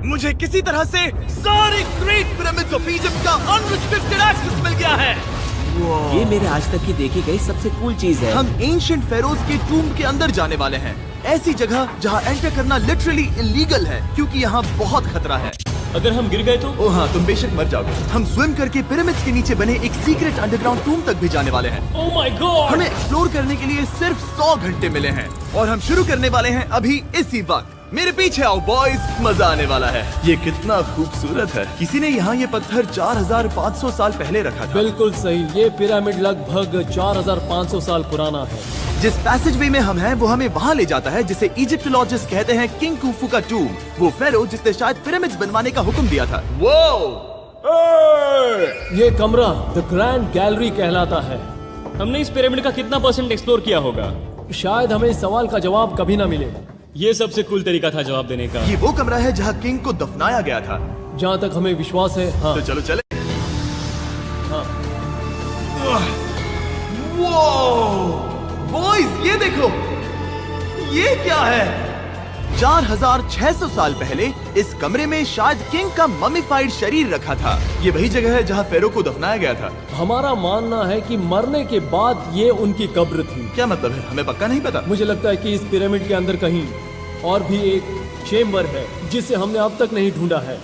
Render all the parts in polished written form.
मुझे किसी तरह से सारे ग्रेट पिरामिड्स ऑफ इजिप्ट का अनरिस्ट्रिक्टेड एक्सेस मिल गया है। ये मेरे आज तक की देखी गई सबसे कूल चीज है। हम एंशिएंट फेरोज के टूम के अंदर जाने वाले हैं, ऐसी जगह जहाँ एंटर करना लिटरली इलीगल है क्योंकि यहाँ बहुत खतरा है। अगर हम गिर गए तो? ओ हाँ, तुम बेशक मर जाओगे। हम स्विम करके पिरामिड्स के नीचे बने एक सीक्रेट अंडरग्राउंड टूम तक भी जाने वाले हैं। Oh my God! हमें एक्सप्लोर करने के लिए सिर्फ 100 घंटे मिले हैं और हम शुरू करने वाले हैं अभी इसी वक्त। मेरे पीछे आओ बॉयज, मजा आने वाला है। ये कितना खूबसूरत है। किसी ने यहाँ ये पत्थर 4500 साल पहले रखा था। बिल्कुल सही, ये पिरामिड लगभग 4500 साल पुराना है। जिस पैसेज वे में हम हैं वो हमें वहाँ ले जाता है जिसे इजिप्टोलॉजिस्ट कहते हैं किंग खुफू का टूम, वो फेरो जिसने शायद पिरामिड्स बनवाने का हुक्म दिया था। वो ये कमरा द ग्रैंड गैलरी कहलाता है। हमने इस पिरामिड का कितना % एक्सप्लोर किया होगा? शायद हमें इस सवाल का जवाब कभी ना मिले। ये सबसे कूल तरीका था जवाब देने का। ये वो कमरा है जहाँ किंग को दफनाया गया था। जहाँ तक हमें विश्वास है। हाँ। तो चलो चले। हाँ। बॉयज ये देखो, ये क्या है? 4600 साल पहले इस कमरे में शायद किंग का ममीफाइड शरीर रखा था। ये वही जगह है जहाँ फेरो को दफनाया गया था। हमारा मानना है कि मरने के बाद ये उनकी कब्र थी। क्या मतलब है? हमें पक्का नहीं पता। मुझे लगता है कि इस पिरामिड के अंदर कहीं और भी एक चेम्बर है जिसे हमने अब तक नहीं ढूंढा है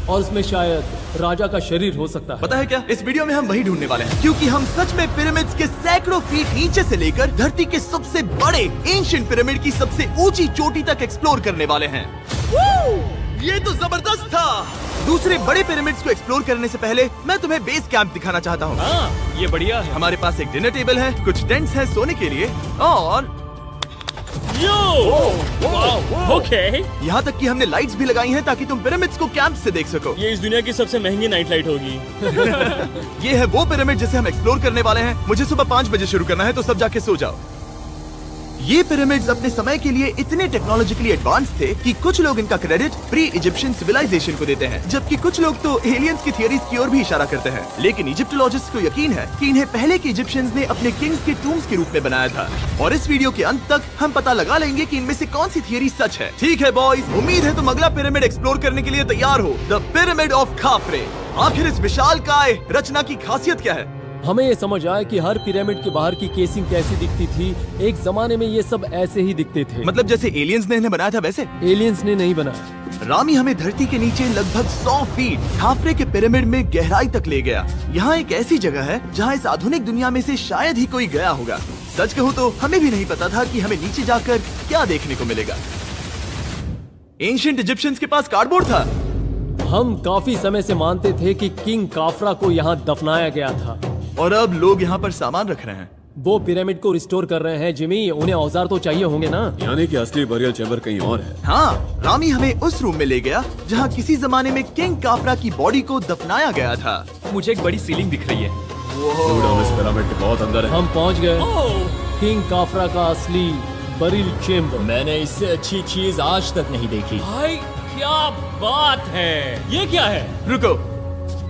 और उसमें शायद राजा का शरीर हो सकता है। पता है क्या, इस वीडियो में हम वही ढूंढने वाले हैं क्योंकि हम सच में पिरामिड्स के सैकड़ों फीट नीचे से लेकर धरती के सबसे बड़े एंशिएंट पिरामिड की सबसे ऊंची चोटी तक एक्सप्लोर करने वाले हैं। ये तो जबरदस्त था। दूसरे बड़े पिरामिड्स को एक्सप्लोर करने से पहले मैं तुम्हें बेस कैंप दिखाना चाहता हूँ। हाँ, ये बढ़िया है। हमारे पास एक डिनर टेबल है, कुछ टेंट्स हैं सोने के लिए और ओके। यहाँ तक कि हमने लाइट्स भी लगाई हैं ताकि तुम पिरामिड्स को कैंप से देख सको। ये इस दुनिया की सबसे महंगी नाइट लाइट होगी। ये है वो पिरामिड जिसे हम एक्सप्लोर करने वाले हैं। मुझे सुबह 5 बजे शुरू करना है तो सब जाके सो जाओ। ये पिरामिड्स अपने समय के लिए इतने टेक्नोलॉजिकली एडवांस थे कि कुछ लोग इनका क्रेडिट प्री इजिप्शियन सिविलाइजेशन को देते हैं, जबकि कुछ लोग तो एलियंस की थियरीज की ओर भी इशारा करते हैं। लेकिन इजिप्टोलॉजिस्ट को यकीन है कि इन्हें पहले के इजिप्शियंस ने अपने किंग्स के टूम्स के रूप में बनाया था। और इस वीडियो के अंत तक हम पता लगा लेंगे कि इनमें से कौन सी थियरी सच है। ठीक है बॉयज, उम्मीद है तुम अगला पिरामिड एक्सप्लोर करने के लिए तैयार हो, द पिरामिड ऑफ खाफरे। आखिर इस विशालकाय रचना की खासियत क्या है? हमें ये समझ आया कि हर पिरामिड के बाहर की केसिंग कैसी दिखती थी। एक जमाने में ये सब ऐसे ही दिखते थे। मतलब जैसे एलियंस ने इन्हें बनाया था वैसे? एलियंस ने नहीं बनाया। रामी हमें धरती के नीचे लगभग 100 फीट खाफरे के पिरामिड में गहराई तक ले गया। यहाँ एक ऐसी जगह है जहाँ इस आधुनिक दुनिया में से शायद ही कोई गया होगा। सच कहूँ तो हमें भी नहीं पता था कि हमें नीचे जाकर क्या देखने को मिलेगा। एंशिएंट इजिप्शियंस के पास कार्डबोर्ड था। हम काफी समय से मानते थे कि किंग काफरा को यहाँ दफनाया गया था और अब लोग यहाँ पर सामान रख रहे हैं। वो पिरामिड को रिस्टोर कर रहे हैं। जिमी, उन्हें औजार तो चाहिए होंगे ना? यानी कि असली बरियल चैम्बर कहीं और है। हाँ, रामी हमें उस रूम में ले गया जहाँ किसी जमाने में किंग काफरा की बॉडी को दफनाया गया था। मुझे एक बड़ी सीलिंग दिख रही है। हम इस पिरामिड के बहुत अंदर है। हम पहुँच गए किंग काफरा का असली बरियल चेम्बर। मैंने इससे अच्छी चीज आज तक नहीं देखी। भाई क्या बात है! ये क्या है? रुको,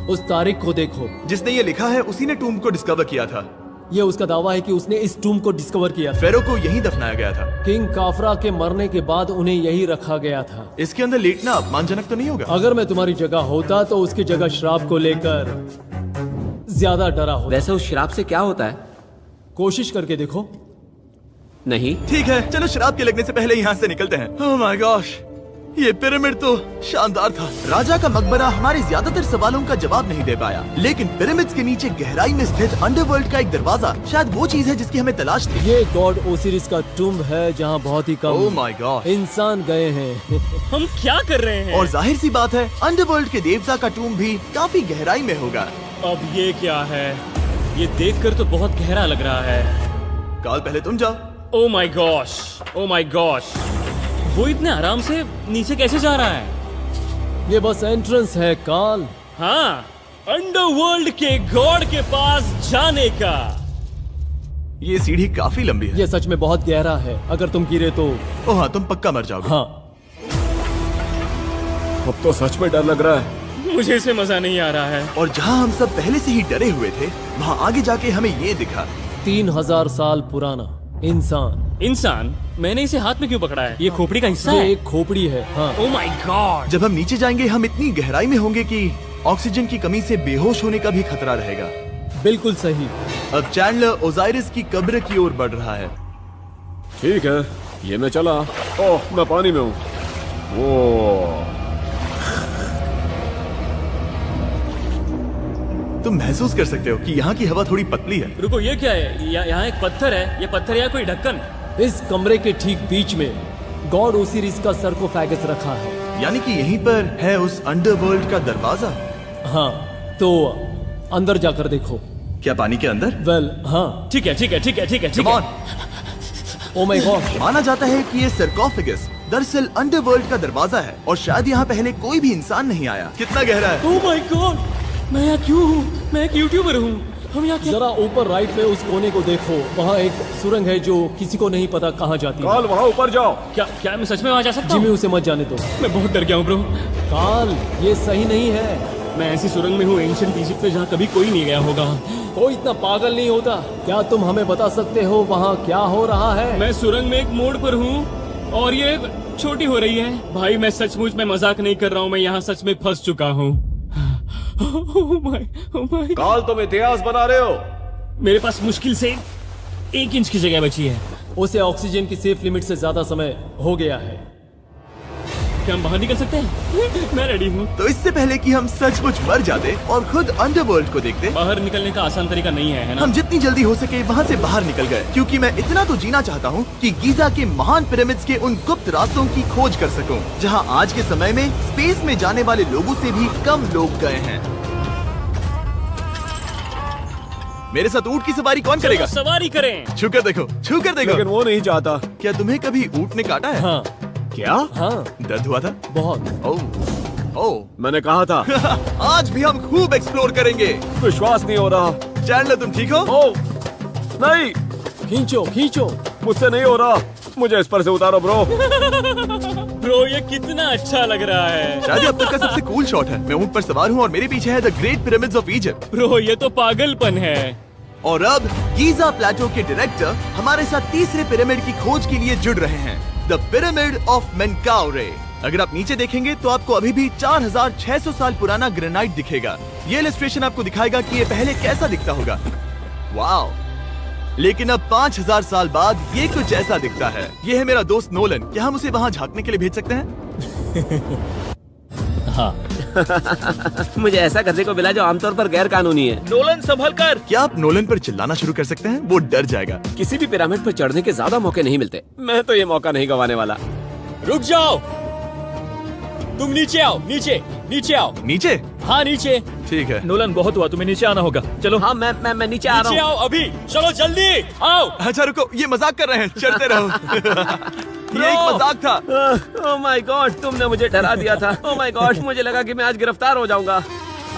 उस तारीख को देखो। जिसने ये लिखा है उसी ने टूम को डिस्कवर किया था। ये उसका दावा है कि उसने इस टूम को डिस्कवर किया था। फेरो को यहीं दफनाया गया था। किंग काफरा के मरने के बाद उन्हें यही रखा गया था। इसके अंदर लेटना अपमानजनक तो नहीं होगा? अगर मैं तुम्हारी जगह होता तो उसकी जगह शराब को लेकर ज्यादा डरा होता। वैसे उस शराब से क्या होता है? कोशिश करके देखो। नहीं। ठीक है, चलो शराब के लगने से पहले यहाँ से निकलते हैं। ओह माय गॉश, ये पिरामिड तो शानदार था। राजा का मकबरा हमारे ज्यादातर सवालों का जवाब नहीं दे पाया, लेकिन पिरामिड्स के नीचे गहराई में स्थित अंडरवर्ल्ड का एक दरवाजा शायद वो चीज है जिसकी हमें तलाश थी। ये गॉड ओसिरिस का टूम्ब है जहाँ बहुत ही कम ओह माय गॉड इंसान गए हैं। हम क्या कर रहे हैं? और जाहिर सी बात है अंडरवर्ल्ड के देवता का टूम्ब भी काफी गहराई में होगा। अब ये क्या है? ये देखकर तो बहुत गहरा लग रहा है। काल, पहले तुम जाओ। Oh my gosh, oh my gosh, वो इतने आराम से नीचे कैसे जा रहा है? ये बस एंट्रेंस है काल। हाँ, अंडरवर्ल्ड के गॉड के पास जाने का। ये सीढ़ी काफी लंबी है। ये सच में बहुत गहरा है। अगर तुम गिरे तो ओह हाँ, तुम पक्का मर जाओगे। हाँ। अब तो सच में डर लग रहा है। मुझे इसमें मजा नहीं आ रहा है। और जहाँ हम सब पहले से ही डरे हुए थे, वहाँ आगे जाके हमें ये दिखा। 3000 साल पुराना इंसान इंसान, मैंने इसे हाथ में क्यों पकड़ा है? ये खोपड़ी का हिस्सा ये है। एक खोपड़ी है। हाँ, ओ माय गॉड। जब हम नीचे जाएंगे हम इतनी गहराई में होंगे कि ऑक्सीजन की कमी से बेहोश होने का भी खतरा रहेगा। बिल्कुल सही। अब चैंडलर ओजाइरिस की कब्र की ओर बढ़ रहा है। ठीक है, ये मैं चला। ओह, मैं पानी में हूँ। वो तुम महसूस कर सकते हो कि यहाँ की हवा थोड़ी पतली है। रुको, ये क्या है? यहाँ एक पत्थर है। ये पत्थर या कोई ढक्कन? इस कमरे के ठीक बीच में गॉड ओसिरिस का सरकोफेगस रखा है। यानी कि यहीं पर है उस अंडरवर्ल्ड का दरवाजा। हाँ, तो अंदर जाकर देखो। क्या पानी के अंदर? वेल, हाँ। ठीक है, ठीक है, ठीक है, ठीक है, ठीक Come है। on। Oh my God. माना जाता है कि ये सरकोफेगस दरअसल अंडरवर्ल्ड का दरवाजा है और शायद यहाँ पहले कोई भी इंसान नहीं आया। कितना गहरा है? ओ माय गॉड, मैं यहाँ क्यों हूँ? मैं एक यूट्यूबर हूँ। हम यहाँ क्या? जरा ऊपर राइट में उस कोने को देखो, वहाँ एक सुरंग है जो किसी को नहीं पता कहाँ जाती है। काल, वहाँ ऊपर जाओ। क्या मैं सच में वहाँ जा सकता जिमी, हूँ? उसे मत जाने दो। मैं बहुत डर गया हूँ ब्रो। काल, ये सही नहीं है। मैं ऐसी सुरंग में हूँ एंशिएंट इजिप्ट में जहाँ कभी कोई नहीं गया होगा। कोई इतना पागल नहीं होता। क्या तुम हमें बता सकते हो वहाँ क्या हो रहा है? मैं सुरंग में एक मोड़ पर हूँ और ये छोटी हो रही है। भाई मैं सचमुच में मजाक नहीं कर रहा हूँ, मैं यहाँ सच में फंस चुका हूँ। Oh my। काल, तुम इतिहास बना रहे हो। मेरे पास मुश्किल से 1 इंच की जगह बची है। उसे ऑक्सीजन की सेफ लिमिट से ज्यादा समय हो गया है। क्या हम बाहर निकल सकते हैं? मैं रेडी हूँ। तो इससे पहले कि हम सचमुच मर जाते और खुद अंडरवर्ल्ड को देखते, बाहर निकलने का आसान तरीका नहीं है ना? हम जितनी जल्दी हो सके वहाँ से बाहर निकल गए, क्योंकि मैं इतना तो जीना चाहता हूँ कि गीजा के महान पिरामिड्स के उन गुप्त रास्तों की खोज कर सकूं, जहाँ आज के समय में स्पेस में जाने वाले लोगों से भी कम लोग गए हैं। मेरे साथ ऊंट की सवारी कौन करेगा? चलो सवारी करें। छूकर देखो, छूकर देखो। लेकिन वो नहीं चाहता। क्या तुम्हें कभी ऊंट ने काटा है? हाँ, क्या? हाँ, दर्द हुआ था? बहुत। ओह, ओह। मैंने कहा था। आज भी हम खूब एक्सप्लोर करेंगे। विश्वास नहीं हो रहा। चैंडलर, तुम ठीक हो? ओह, नहीं, खींचो, खींचो। मुझसे नहीं हो रहा। मुझे इस पर से उतारो ब्रो। ब्रो ये कितना अच्छा लग रहा है। शायद ये अब तक का सबसे कूल शॉट है। मैं ऊंट पर सवार हूँ और मेरे पीछे है the great pyramids of Egypt. Bro ये तो पागलपन है। और अब गीजा प्लेटो के डायरेक्टर हमारे साथ तीसरे पिरामिड की खोज के लिए जुड़ रहे हैं, द पिरामिड ऑफ मेनकाउरे। अगर आप नीचे देखेंगे तो आपको अभी भी 4600 साल पुराना ग्रेनाइट दिखेगा। ये इलस्ट्रेशन आपको दिखाएगा कि ये पहले कैसा दिखता होगा। वाओ! लेकिन अब 5000 साल बाद ये कुछ ऐसा दिखता है। ये है मेरा दोस्त नोलन। क्या हम उसे वहाँ झांकने के लिए भेज सकते हैं? हाँ। मुझे ऐसा करने को मिला जो आमतौर पर गैर कानूनी है। नोलन संभल कर। क्या आप नोलन पर चिल्लाना शुरू कर सकते हैं? वो डर जाएगा। किसी भी पिरामिड पर चढ़ने के ज्यादा मौके नहीं मिलते। मैं तो ये मौका नहीं गंवाने वाला। रुक जाओ, तुम नीचे आओ। नीचे नीचे आओ। नीचे? हाँ नीचे। ठीक है। नोलन बहुत हुआ, तुम्हें नीचे आना होगा। चलो। हाँ, मैं नीचे आ नीचे रहा हूँ। आओ अभी। चलो जल्दी आओ। अच्छा रुको, ये मजाक कर रहे हैं, चढ़ते रहो। ये एक मजाक था। ओह माय गॉड, तुमने मुझे डरा दिया था। ओह माय गॉड, मुझे लगा कि मैं आज गिरफ्तार हो जाऊंगा।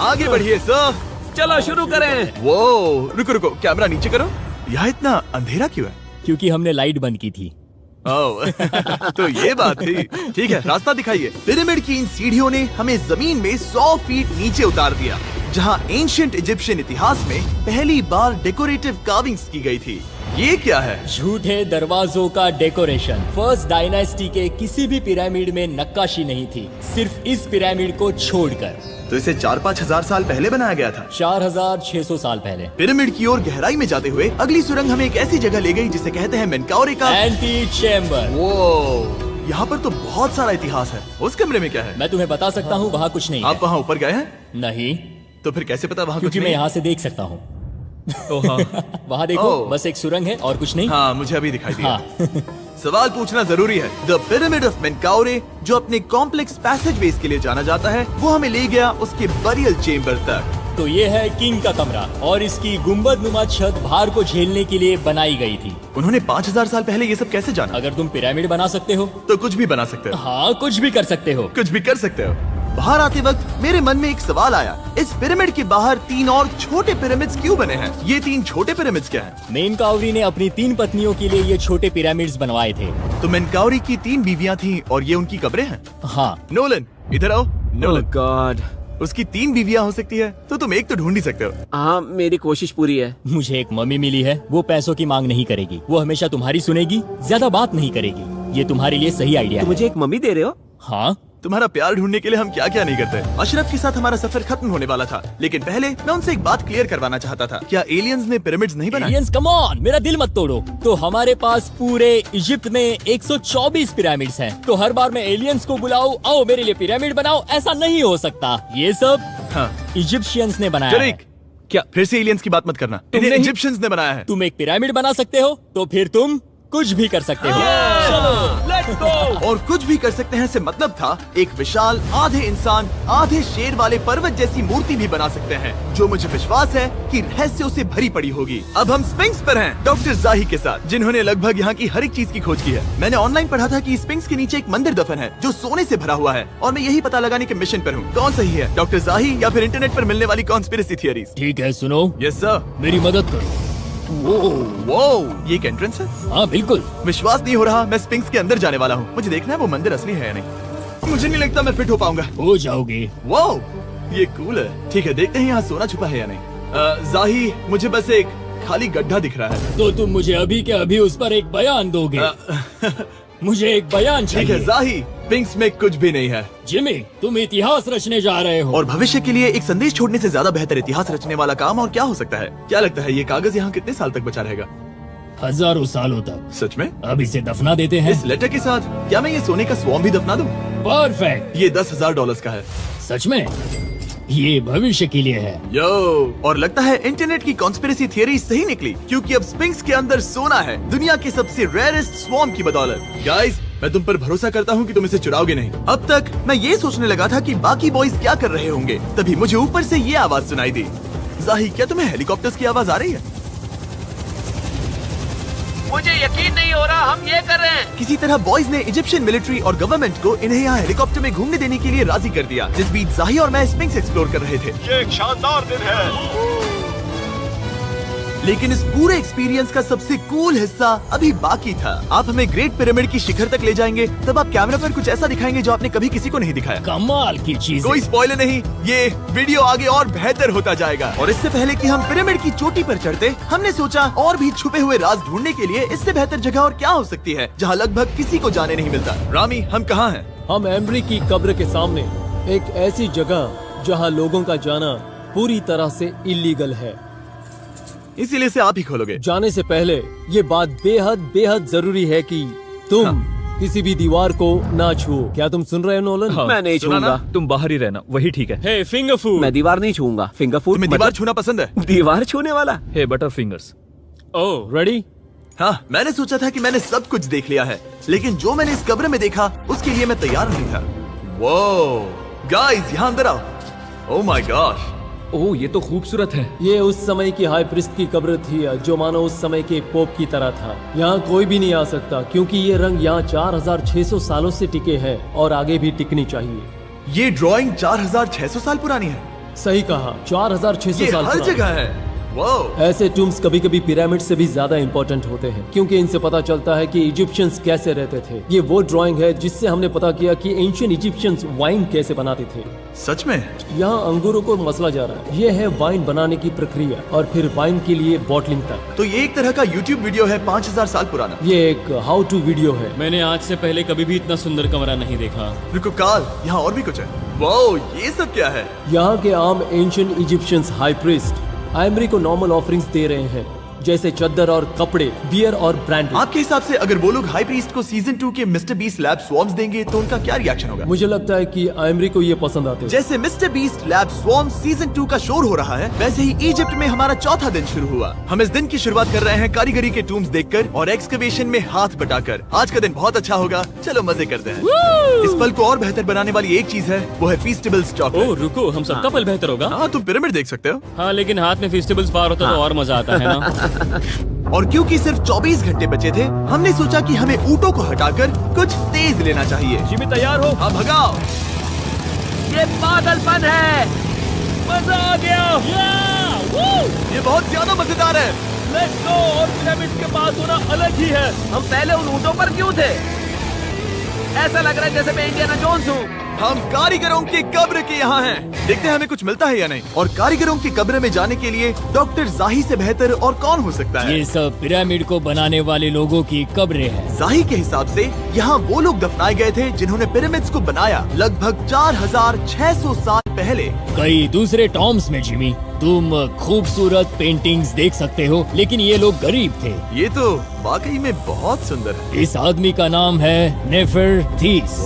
आगे बढ़िए सर। चलो शुरू करें। वो रुको रुको, कैमरा नीचे करो। यहाँ इतना अंधेरा क्यों है? क्योंकि हमने लाइट बंद की थी। ओह, तो ये बात थी। ठीक है, रास्ता दिखाइए। पिरामिड की इन सीढ़ियों ने हमें जमीन में 100 फीट नीचे उतार दिया, जहाँ एंशिएंट इजिप्शियन इतिहास में पहली बार डेकोरेटिव कार्विंग्स की गई थी। ये क्या है? झूठे दरवाजों का डेकोरेशन। फर्स्ट डायनेस्टी के किसी भी पिरामिड में नक्काशी नहीं थी, सिर्फ इस पिरामिड को छोड़कर। तो इसे 4-5 हजार साल पहले बनाया गया था। 4600 साल पहले। पिरामिड की ओर गहराई में जाते हुए अगली सुरंग हमें एक ऐसी जगह ले गई जिसे कहते हैं मेनकाउरे का एंटी चेम्बर। वो यहाँ पर तो बहुत सारा इतिहास है। उस कमरे में क्या है? मैं तुम्हें बता सकता हूँ, वहाँ कुछ नहीं आप है। वहाँ ऊपर गए हैं? नहीं, तो फिर कैसे पता वहाँ कुछ क्योंकि मैं नहीं? यहाँ से देख सकता हूँ। वहाँ देखो, ओह। बस एक सुरंग है और कुछ नहीं। हाँ, मुझे अभी दिखाई दिया। हाँ। सवाल पूछना जरूरी है। द पिरामिड ऑफ मेनकाउरे, जो अपने कॉम्प्लेक्स पैसेजवेज के लिए जाना जाता है, वो हमें ले गया उसके बरियल चेम्बर तक। तो ये है किंग का कमरा और इसकी गुंबद नुमा छत भार को झेलने के लिए बनाई गई थी। उन्होंने 5000 साल पहले ये सब कैसे जाना? अगर तुम पिरामिड बना सकते हो तो कुछ भी बना सकते हो। हाँ, कुछ भी कर सकते हो। कुछ भी कर सकते हो। बाहर आते वक्त मेरे मन में एक सवाल आया, इस पिरामिड के बाहर 3 और छोटे पिरामिड्स क्यों बने हैं? ये 3 छोटे पिरामिड्स क्या हैं? मेनकाउरी ने अपनी 3 पत्नियों के लिए ये छोटे पिरामिड्स बनवाए थे। तो मेनकाउरी की 3 बीवियां थीं और ये उनकी कब्रें हैं। हाँ। नोलन, इधर आओ। ओह नोलन, गॉड, उसकी 3 बीवियां हो सकती है, तो तुम एक तो ढूंढ ही सकते हो। हाँ, मेरी कोशिश पूरी है। मुझे एक मम्मी मिली है, वो पैसों की मांग नहीं करेगी, वो हमेशा तुम्हारी सुनेगी, ज्यादा बात नहीं करेगी। ये तुम्हारे लिए सही आइडिया तो है। मुझे एक मम्मी दे रहे हो? हाँ, तुम्हारा प्यार ढूंढने के लिए हम क्या क्या नहीं करते। अशरफ के साथ हमारा सफर खत्म होने वाला था, लेकिन पहले मैं उनसे एक बात क्लियर करवाना चाहता था। क्या एलियंस ने पिरामिड्स नहीं बनाए? एलियंस कम ऑन, मेरा दिल मत तोड़ो। तो हमारे पास पूरे इजिप्ट में 124 पिरामिड्स हैं। तो हर बार मैं एलियंस को बुलाऊं, आओ मेरे लिए पिरामिड बनाओ, ऐसा नहीं हो सकता। ये सब हाँ, इजिप्शियंस ने बनाया है। जरीक, क्या फिर से एलियंस की बात मत करना। इन्हें नहीं- इजिप्शियंस ने बनाया है। तुम एक पिरामिड बना सकते हो, तो फिर तुम कुछ भी कर सकते हो। और कुछ भी कर सकते हैं से मतलब था एक विशाल आधे इंसान आधे शेर वाले पर्वत जैसी मूर्ति भी बना सकते हैं, जो मुझे विश्वास है कि रहस्यों से भरी पड़ी होगी। अब हम स्पिंक्स पर हैं, डॉक्टर जाही के साथ, जिन्होंने लगभग यहाँ की हर एक चीज की खोज की है। मैंने ऑनलाइन पढ़ा था कि स्पिंक्स के नीचे एक मंदिर दफन है जो सोने से भरा हुआ है, और मैं यही पता लगाने के मिशन पर हूँ। कौन सही है, डॉक्टर जाही या फिर इंटरनेट पर मिलने वाली कॉन्स्पिरेसी थियरीज? ठीक है, सुनो, यस सर। मेरी मदद करो। वो ये एक एंट्रेंस है? हाँ बिल्कुल। विश्वास नहीं हो रहा, मैं स्पिंक्स के अंदर जाने वाला हूँ। मुझे देखना है वो मंदिर असली है या नहीं। मुझे नहीं लगता मैं फिट हो पाऊंगा। हो जाओगे। वो ये कूल है। ठीक है, देखते हैं यहाँ सोना छुपा है या नहीं। जाही, मुझे बस एक खाली गड्ढा दिख रहा है। तो तुम मुझे अभी के अभी उस पर एक बयान दोगे? मुझे एक बयान ठीक है चाहिए। जाही, स्पिंक्स में कुछ भी नहीं है। जिमी, तुम इतिहास रचने जा रहे हो। और भविष्य के लिए एक संदेश छोड़ने से ज्यादा बेहतर इतिहास रचने वाला काम और क्या हो सकता है? क्या लगता है ये कागज यहाँ कितने साल तक बचा रहेगा? हजारों सालों तक। सच में? अब इसे दफना देते हैं। इस लेटर के साथ क्या मैं ये सोने का स्वॉर्म भी दफना दूं? परफेक्ट। ये $10,000 का है। सच में? ये भविष्य के लिए है। यो, और लगता है इंटरनेट की कॉन्स्पिरेसी थियरी सही निकली, क्योंकि अब स्पिंक्स के अंदर सोना है, दुनिया के सबसे रेयरेस्ट स्वॉर्म की बदौलत। गाइस, मैं तुम पर भरोसा करता हूँ कि तुम इसे चुराओगे नहीं। अब तक मैं ये सोचने लगा था कि बाकी बॉयज क्या कर रहे होंगे, तभी मुझे ऊपर से ये आवाज सुनाई दी। जाही, क्या तुम्हें हेलीकॉप्टर्स की आवाज आ रही है? मुझे यकीन नहीं हो रहा हम ये कर रहे हैं। किसी तरह बॉयज ने इजिप्शियन मिलिट्री और गवर्नमेंट को इन्हें यहाँ हेलीकॉप्टर में घूमने देने के लिए राजी कर दिया, जिस बीच जाही और मैं स्पिंक्स एक्सप्लोर कर रहे थे। ये एक शानदार दिन है। लेकिन इस पूरे एक्सपीरियंस का सबसे कूल हिस्सा अभी बाकी था। आप हमें ग्रेट पिरामिड की शिखर तक ले जाएंगे, तब आप कैमरा पर कुछ ऐसा दिखाएंगे जो आपने कभी किसी को नहीं दिखाया। कमाल की चीज। कोई स्पॉइलर नहीं, ये वीडियो आगे और बेहतर होता जाएगा। और इससे पहले कि हम पिरामिड की चोटी पर चढ़ते, हमने सोचा और भी छुपे हुए राज ढूंढने के लिए इससे बेहतर जगह और क्या हो सकती है, जहाँ लगभग किसी को जाने नहीं मिलता। रामी, हम कहाँ हैं? हम एम्ब्री की कब्र के सामने, एक ऐसी जगह जहां लोगों का जाना पूरी तरह से इलीगल है। इसीलिए से आप ही खोलोगे। जाने से पहले ये बात बेहद बेहद जरूरी है कि तुम किसी भी दीवार को ना छुओ। क्या तुम सुन रहे हो नोलन? मैं नहीं सुना ना? छूंगा। तुम बाहर ही रहना, वही ठीक है। हे फिंगर फूड। मैं दीवार नहीं छूंगा। फिंगर फूड तुम्हें दीवार छूना पसंद है? दीवार छूने वाला? हे बटर फिंगर्स। ओह, रेडी? हाँ, मैंने सोचा था कि मैंने सब कुछ देख लिया है, लेकिन जो मैंने इस कब्र में देखा उसके लिए मैं तैयार नहीं था। वो गाइस, यहाँ अंदर आओ। ओह माय गॉश, ओह, ये तो खूबसूरत है। ये उस समय की हाई प्रिस्ट की कब्र थी, जो मानो उस समय के पोप की तरह था। यहाँ कोई भी नहीं आ सकता, क्योंकि ये रंग यहाँ 4600 सालों से टिके हैं और आगे भी टिकनी चाहिए। ये ड्राइंग 4600 साल पुरानी है। सही कहा, 4600 ये साल हर पुरानी। जगह है। वो ऐसे टूम्स कभी कभी पिरामिड से भी ज्यादा इंपॉर्टेंट होते हैं, क्योंकि इनसे पता चलता है कि इजिप्शियंस कैसे रहते थे। ये वो ड्राइंग है जिससे हमने पता किया कि एंशियंट इजिप्शियंस वाइन कैसे बनाते थे। सच में? यहाँ अंगूरों को मसला जा रहा है। ये है वाइन बनाने की प्रक्रिया और फिर वाइन के लिए बॉटलिंग तक। तो ये एक तरह का YouTube वीडियो है 5000 साल पुराना। ये एक हाउ टू वीडियो है। मैंने आज से पहले कभी भी इतना सुंदर कमरा नहीं देखा। रुको काल, यहाँ और भी कुछ है। वो ये सब क्या है? यहाँ के आम एंशियंट इजिप्शियंस हाई प्रीस्ट आइमरी को नॉर्मल ऑफरिंग्स दे रहे हैं, जैसे चद्दर और कपड़े, बियर और ब्रांड। आपके हिसाब से अगर वो लोग हाई प्रीस्ट को सीजन 2 के मिस्टर बीस्ट लैब स्वॉर्म्स देंगे तो उनका क्या रिएक्शन होगा? मुझे लगता है कि आइमरी को ये पसंद आते हैं। जैसे मिस्टर बीस्ट लैब स्वॉर्म्स सीजन 2 का शोर हो रहा है, वैसे ही इजिप्ट में हमारा चौथा दिन शुरू हुआ। हम इस दिन की शुरुआत कर रहे हैं कारीगरी के टूम्स देखकर और एक्सकवेशन में हाथ बटाकर। आज का दिन बहुत अच्छा होगा, चलो मजे करते हैं। इस पल को और बेहतर बनाने वाली एक चीज है, वो है फीस्टेबल्स ओह चॉकलेट। रुको, हम सबका पल बेहतर होगा। हाँ, तुम पिरामिड देख सकते हो। हाँ, लेकिन हाथ में फेस्टिवल्स बार होता तो और मजा आता है ना। और क्योंकि सिर्फ 24 घंटे बचे थे, हमने सोचा कि हमें ऊँटों को हटाकर कुछ तेज लेना चाहिए। जिमी तैयार हो? हाँ, भगाओ। ये पागलपन है। मजा आ गया। ये बहुत ज्यादा मजेदार है। Let's go. और पिरामिड के पास होना अलग ही है। हम पहले उन ऊँटों पर क्यों थे? ऐसा लग रहा है जैसे मैं इंडियाना जोन्स हूँ। हम कारीगरों की कब्र के यहाँ हैं। देखते हैं हमें कुछ मिलता है या नहीं। और कारीगरों की कब्र में जाने के लिए डॉक्टर जाही से बेहतर और कौन हो सकता है। ये सब पिरामिड को बनाने वाले लोगों की कब्रें हैं। जाही के हिसाब से यहाँ वो लोग दफनाए गए थे जिन्होंने पिरामिड्स को बनाया लगभग 4600 साल पहले। कई दूसरे टॉम्स में जिमी, तुम खूबसूरत पेंटिंग्स देख सकते हो, लेकिन ये लोग गरीब थे। ये तो वाकई में बहुत सुंदर है। इस आदमी का नाम है नेफरथीस।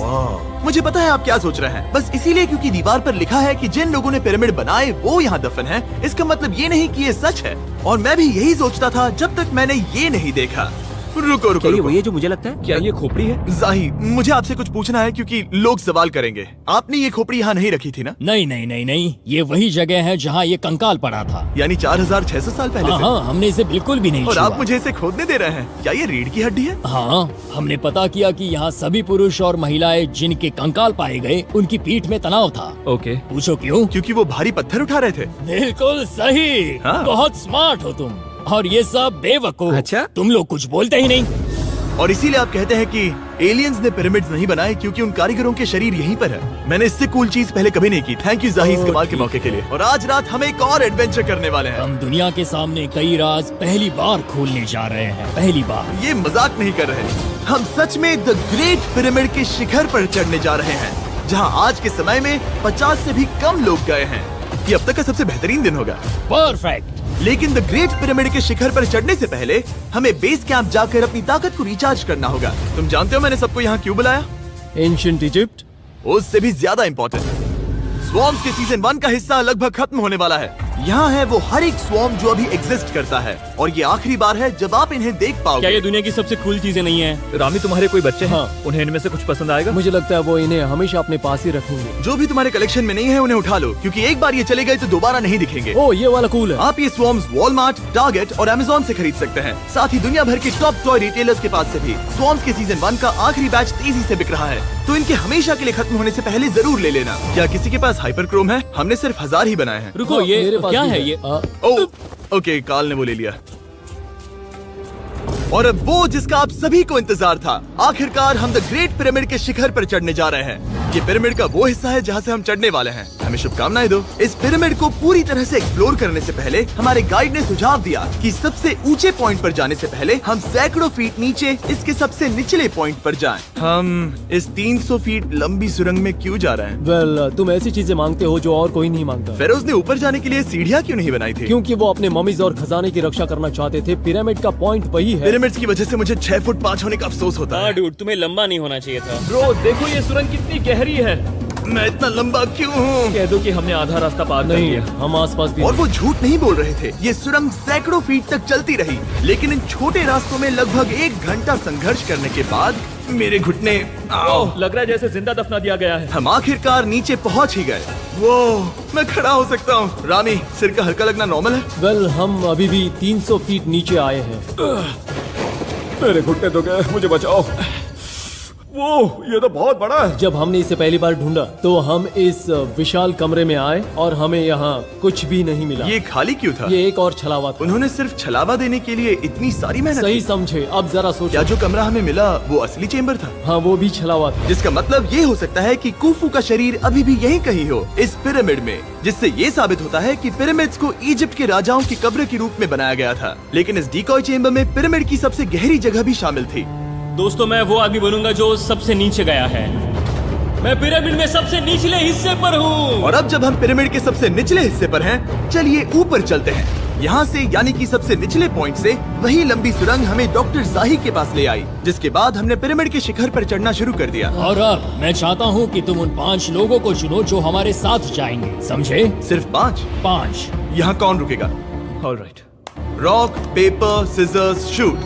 मुझे पता है आप क्या सोच रहे हैं, बस इसीलिए क्योंकि दीवार पर लिखा है कि जिन लोगों ने पिरामिड बनाए वो यहाँ दफन है, इसका मतलब ये नहीं कि ये सच है। और मैं भी यही सोचता था जब तक मैंने ये नहीं देखा। रुको रुको क्या ये रुको। वही है जो मुझे लगता है? क्या ये खोपड़ी है? जाही, मुझे आपसे कुछ पूछना है क्योंकि लोग सवाल करेंगे। आपने ये खोपड़ी यहाँ नहीं रखी थी ना? नहीं नहीं नहीं नहीं, ये वही जगह है जहाँ ये कंकाल पड़ा था। यानी 4600 साल पहले हाँ से? हाँ, हमने इसे बिल्कुल भी नहीं और छुआ। आप मुझे इसे खोदने दे रहे हैं? क्या ये रीढ़ की हड्डी है? हाँ, हमने पता किया कि यहाँ सभी पुरुष और महिलाएं जिनके कंकाल पाए गए उनकी पीठ में तनाव था। ओके। पूछो क्यों? क्योंकि वो भारी पत्थर उठा रहे थे। बिल्कुल सही। हाँ। बहुत स्मार्ट हो तुम। और ये सब बेवकूफ। अच्छा? तुम लोग कुछ बोलते ही नहीं। और इसीलिए आप कहते हैं कि एलियंस ने पिरामिड्स नहीं बनाए क्योंकि उन कारीगरों के शरीर यहीं पर है। मैंने इससे कूल चीज पहले कभी नहीं की। थैंक यू जाही इस कमाल के मौके के लिए। और आज रात हम एक और एडवेंचर करने वाले हैं। हम दुनिया के सामने कई राज पहली बार खोलने जा रहे हैं। पहली बार। ये मजाक नहीं कर रहे। हम सच में द ग्रेट पिरामिड के शिखर पर चढ़ने जा रहे हैं, जहां आज के समय में 50 से भी कम लोग गए हैं। ये अब तक का सबसे बेहतरीन दिन होगा। परफेक्ट। लेकिन द ग्रेट पिरामिड के शिखर पर चढ़ने से पहले हमें बेस कैंप जाकर अपनी ताकत को रिचार्ज करना होगा। तुम जानते हो मैंने सबको यहाँ क्यों बुलाया? Ancient Egypt. उससे भी ज्यादा इम्पोर्टेंट, स्वॉर्म्स के सीजन 1 का हिस्सा लगभग खत्म होने वाला है। यहाँ है वो हर एक स्वॉर्म जो अभी एग्जिस्ट करता है, और ये आखिरी बार है जब आप इन्हें देख क्या पाओगे। ये दुनिया की सबसे कूल चीजें नहीं है? रामी, तुम्हारे कोई बच्चे हैं? हाँ। उन्हें इनमें से कुछ पसंद आएगा? मुझे लगता है वो इन्हें हमेशा अपने पास ही रखेंगे। जो भी तुम्हारे कलेक्शन में नहीं है उन्हें उठा लो, क्योंकि एक बार ये चले गए तो दोबारा नहीं दिखेंगे। ओ, ये वाला कूल है। आप ये स्वॉर्म्स वॉलमार्ट, टारगेट और अमेज़न से खरीद सकते हैं। साथ ही दुनिया भर के टॉप टॉय रिटेलर्स के पास से भी। स्वॉर्म्स के सीजन 1 का आखिरी बैच तेजी से बिक रहा है, तो इनके हमेशा के लिए खत्म होने से पहले जरूर ले लेना। क्या किसी के पास हाइपर क्रोम है? हमने सिर्फ 1000 ही बनाए हैं। रुको, हाँ, ये मेरे पास क्या भी है ये? ओके, काल ने वो ले लिया। और अब वो जिसका आप सभी को इंतजार था, आखिरकार हम द ग्रेट पिरामिड के शिखर पर चढ़ने जा रहे हैं। ये पिरामिड का वो हिस्सा है जहाँ से हम चढ़ने वाले हैं। हमें शुभकामनाएं दो। इस पिरामिड को पूरी तरह से एक्सप्लोर करने से पहले हमारे गाइड ने सुझाव दिया कि सबसे ऊंचे पॉइंट पर जाने से पहले हम सैकड़ों फीट नीचे इसके सबसे निचले पॉइंट पर जाएं। हम इस 300 फीट लंबी सुरंग में क्यों जा रहे हैं? वेल, तुम ऐसी चीजें मांगते हो जो और कोई नहीं मांगता। फेरोज ने ऊपर जाने के लिए सीढ़ियाँ क्यों नहीं बनाई थी? क्योंकि वो अपने ममीज और खजाने की रक्षा करना चाहते थे। पिरामिड का पॉइंट वही है। पिरामिड्स की वजह से मुझे 6 फुट 5 होने का अफसोस होता हाँ है। डूड, तुम्हें लंबा नहीं होना चाहिए था। ब्रो, देखो ये सुरंग कितनी गहरी है। मैं इतना लंबा क्यों हूँ? कह दो कि हमने आधा रास्ता पार कर नहीं, लिया। हम आसपास भी और वो झूठ नहीं बोल रहे थे। ये सुरंग सैकड़ों फीट तक चलती रही, लेकिन इन छोटे रास्तों में लगभग 1 घंटा संघर्ष करने के बाद मेरे घुटने ओह, लग रहा है जैसे जिंदा दफना दिया गया है। हम आखिरकार नीचे पहुंच ही गए। वो मैं खड़ा हो सकता हूँ। रामी, सिर का हल्का लगना नॉर्मल है? वेल, हम अभी भी 300 फीट नीचे आए हैं। मेरे घुटने तो गए, मुझे बचाओ। वो ये तो बहुत बड़ा है। जब हमने इसे पहली बार ढूंढा तो हम इस विशाल कमरे में आए और हमें यहाँ कुछ भी नहीं मिला। ये खाली क्यों था? ये एक और छलावा था। उन्होंने सिर्फ छलावा देने के लिए इतनी सारी मेहनत सही की। समझे। अब जरा क्या सोचो। जो कमरा हमें मिला वो असली चेम्बर था? हाँ, वो भी छलावा था। जिसका मतलब ये हो सकता है कि कुफू का शरीर अभी भी यहीं कहीं हो, इस पिरामिड में, जिससे ये साबित होता है कि पिरामिड्स को इजिप्ट के राजाओं की कब्र के रूप में बनाया गया था। लेकिन इस डिकॉय चेम्बर में पिरामिड की सबसे गहरी जगह भी शामिल थी। दोस्तों, मैं वो आदमी बनूंगा जो सबसे नीचे गया है। मैं पिरामिड में सबसे निचले हिस्से पर हूँ। और अब जब हम पिरामिड के सबसे निचले हिस्से पर हैं, चलिए ऊपर चलते हैं। यहाँ से यानी कि सबसे निचले पॉइंट से वही लंबी सुरंग हमें डॉक्टर जाही के पास ले आई, जिसके बाद हमने पिरामिड के शिखर पर चढ़ना शुरू कर दिया। और अब मैं चाहता हूँ कि तुम उन 5 लोगों को चुनो जो हमारे साथ जाएंगे, समझे? सिर्फ 5? 5। यहाँ कौन रुकेगा? Alright. Rock, paper, scissors, shoot.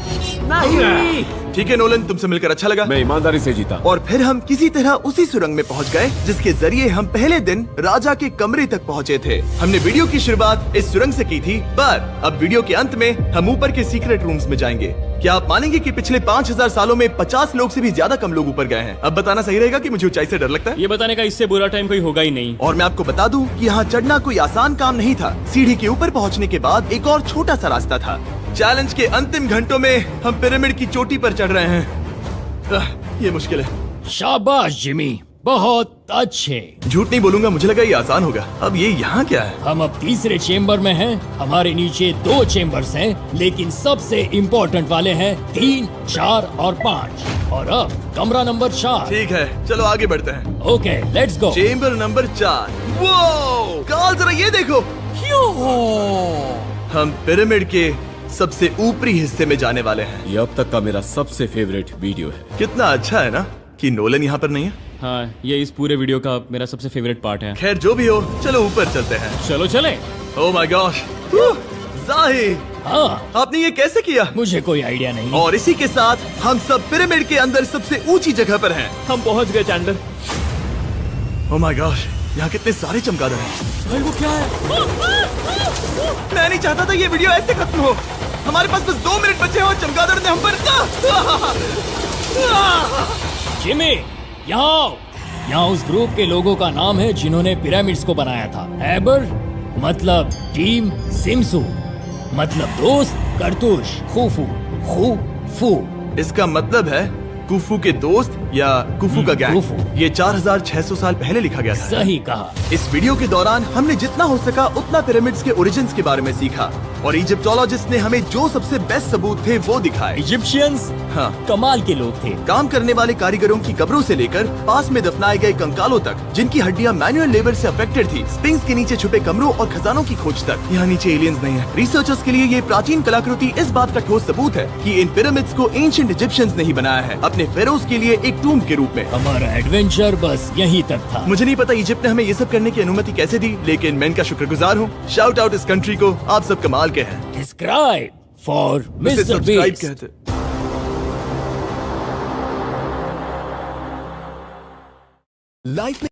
नहीं। ठीक है नोलन, तुमसे मिलकर अच्छा लगा। मैं ईमानदारी से जीता। और फिर हम किसी तरह उसी सुरंग में पहुंच गए जिसके जरिए हम पहले दिन राजा के कमरे तक पहुंचे थे। हमने वीडियो की शुरुआत इस सुरंग से की थी, पर अब वीडियो के अंत में हम ऊपर के सीक्रेट रूम्स में जाएंगे। क्या आप मानेंगे कि पिछले 5000 सालों में 50 लोग से भी ज्यादा कम लोग ऊपर गए हैं? अब बताना सही रहेगा कि मुझे ऊंचाई से डर लगता है। ये बताने का इससे बुरा टाइम कोई होगा ही नहीं। और मैं आपको बता दूं कि यहाँ चढ़ना कोई आसान काम नहीं था। सीढ़ी के ऊपर पहुँचने के बाद एक और छोटा सा रास्ता था। चैलेंज के अंतिम घंटों में हम पिरामिड की चोटी पर चढ़ रहे हैं। ये मुश्किल है। शाबाश जिमी, बहुत अच्छे। झूठ नहीं बोलूंगा, मुझे लगा ये आसान होगा। अब ये यहाँ क्या है? हम अब तीसरे चेम्बर में हैं। हमारे नीचे 2 चेम्बर्स हैं, लेकिन सबसे इम्पोर्टेंट वाले हैं 3, 4 और 5। और अब कमरा नंबर 4। ठीक है, चलो आगे बढ़ते हैं। Okay, let's go. Chamber number 4। वो कार्ल, जरा ये देखो। हम पिरामिड के सबसे ऊपरी हिस्से में जाने वाले हैं। ये अब तक का मेरा सबसे फेवरेट वीडियो है। कितना अच्छा है ना कि नोलन यहाँ पर नहीं है। हाँ, ये इस पूरे वीडियो का मेरा सबसे फेवरेट पार्ट है। खैर जो भी हो, चलो ऊपर चलते हैं। चलो चले। ओह माय गॉश, जाहिर, हाँ, आपने ये कैसे किया? मुझे कोई आइडिया नहीं। और इसी के साथ हम सब पिरामिड के अंदर सबसे ऊंची जगह पर हैं। हम पहुंच गए चैंडलर। ओह माय गॉश, यहाँ कितने सारे चमगादड़ हैं। भाई वो क्या है? मैं नहीं चाहता था ये वीडियो ऐसे खत्म हो। हमारे पास बस 2 मिनट बचे हैं और चमगादड़ ने हम पर जिमी, यहाँ उस ग्रुप के लोगों का नाम है जिन्होंने पिरामिड्स को बनाया था। एबर मतलब टीम, सिमसू मतलब दोस्त, करतुश, खुफू, खुफू। इसका मतलब है कुफू के दोस्त या कुफू का गैंग। कुफू। ये 4600 साल पहले लिखा गया था। सही कहा। इस वीडियो के दौरान हमने जितना हो सका उतना पिरामिड्स के ओरिजिन्स के बारे में सीखा और इजिप्टोलॉजिस्ट ने हमें जो सबसे बेस्ट सबूत थे वो दिखाए। इजिप्शियंस हाँ, कमाल के लोग थे। काम करने वाले कारीगरों की कब्रों से लेकर पास में दफनाए गए कंकालों तक, जिनकी हड्डियां मैनुअल लेबर से अफेक्टेड थी, स्पिंक्स के नीचे छुपे कमरों और खजानों की खोज तक। यहाँ नीचे एलियंस नहीं है। रिसर्चर्स के लिए ये प्राचीन कलाकृति इस बात का ठोस सबूत है कि इन पिरामिड्स को एंशिएंट इजिप्शियंस ने ही बनाया है, अपने फेरोज के लिए एक टूम्ब के रूप में। हमारा एडवेंचर बस यहीं तक था। मुझे नहीं पता इजिप्ट ने हमें ये सब करने की अनुमति कैसे दी, लेकिन मैं इनका शुक्रगुजार हूँ। शाउट आउट इस कंट्री को, आप सब कमाल के हैं। डिस्क्राइब फॉर इसे मिस्टर सब्सक्राइब बीस्ट। कहते। लाइफ में